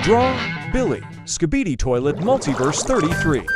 Draw Billy, Skibidi Toilet Multiverse 33.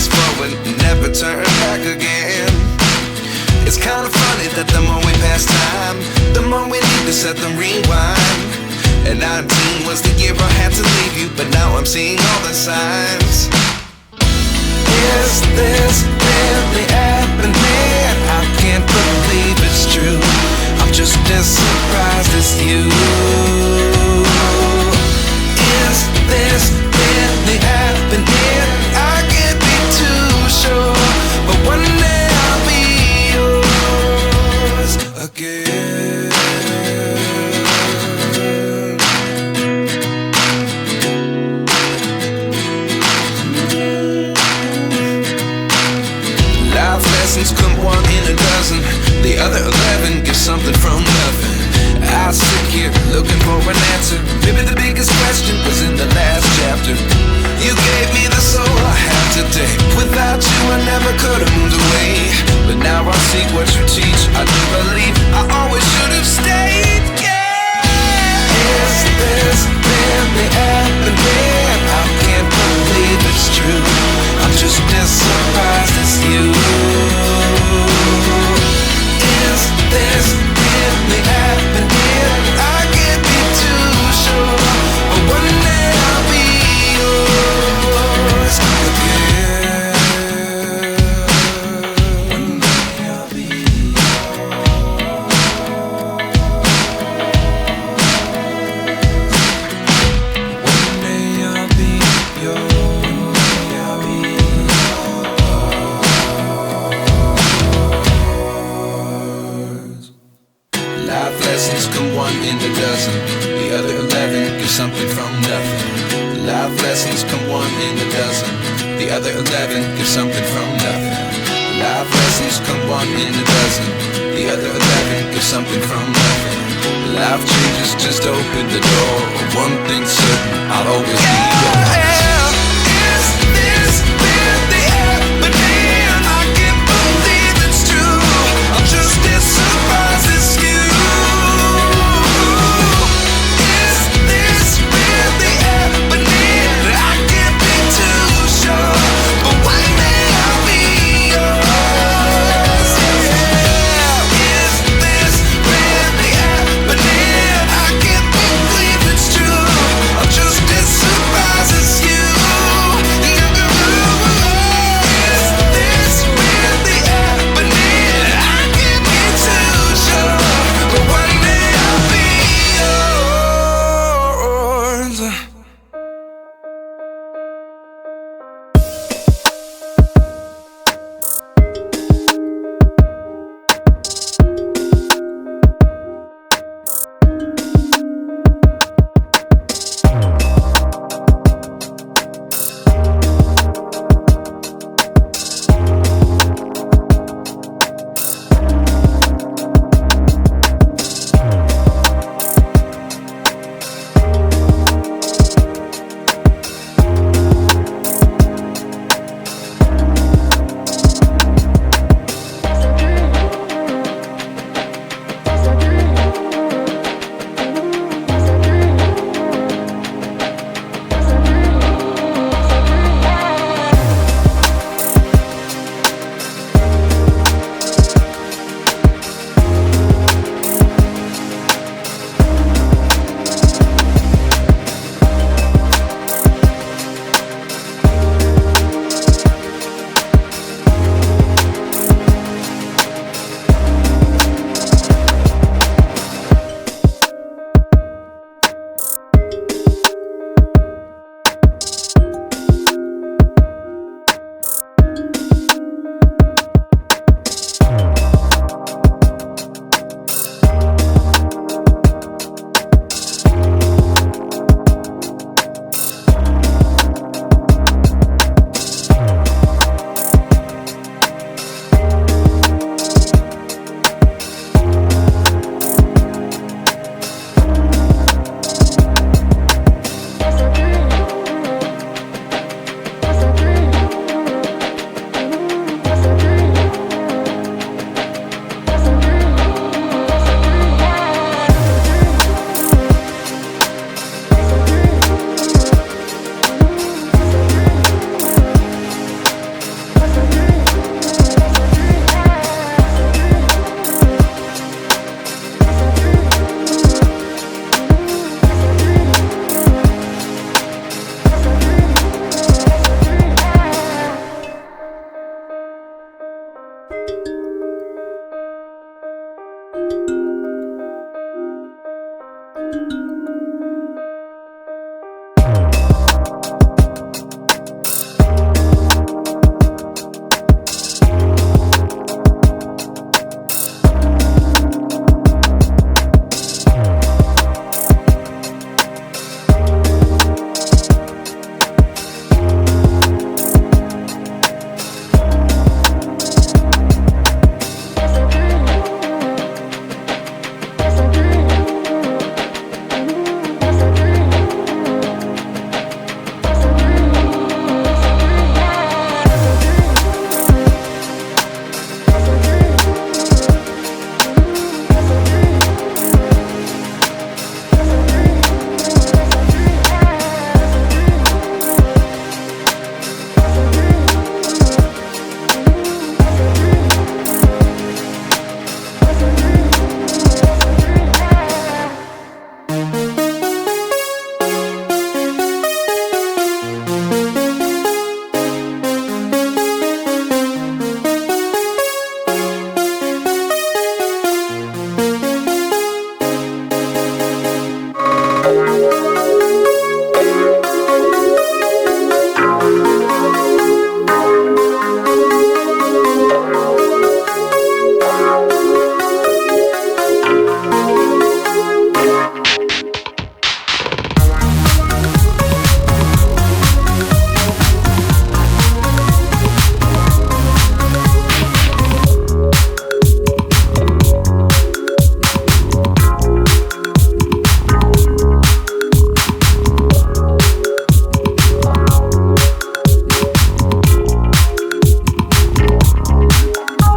fast forward, never turn back again. It's kind of funny that the more we pass time, the more we need to set them rewind. And 19 was the year I had to leave you, but now I'm seeing all the signs. Is this really happening? I can't believe it's true. I'm just as surprised as you. Is this really happening? I can't be too sure, but one day I'll be yours again. Life lessons come one in a dozen. The other 11 give something from nothing. I sit here looking for an answer. Maybe the biggest question was in the last chapter. You gave me the soul I have today. Without you I never could have moved away. But now I see what you teach. I do believe I always should have stayed. Yeah. Is this really happening? I can't believe it's true. I'm just as surprised as you. Is this really happening? I can't be too sure, but one day I'll be yours again. One day I'll be yours. One day I'll be yours. I'll be yours. Life lessons come one in a dozen. The other 11 give something from nothing. Life lessons come one in a dozen. The other 11 give something from nothing. Life lessons come one in a dozen. The other 11 give something from nothing. Life changes just open the door. One thing's certain, I'll always be yours. Is this really happening? I can't believe it's true. I'm just as surprised as you. Is this really happening? I can't be too sure, but one day I'll be yours. Yeah. Is this really happening? I can't believe it's true. I'm just as surprised as you.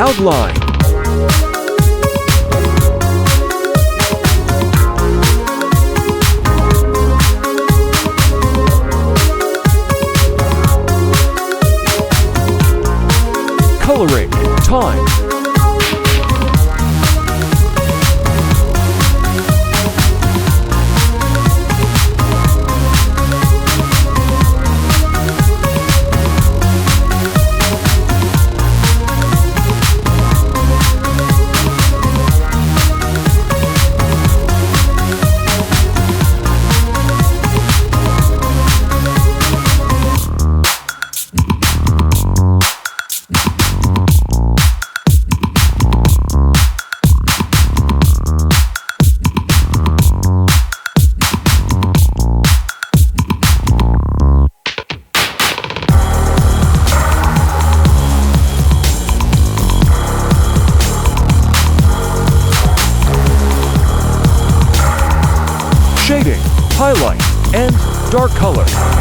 Outline. Coloring. Time. Shading, highlight, and dark color.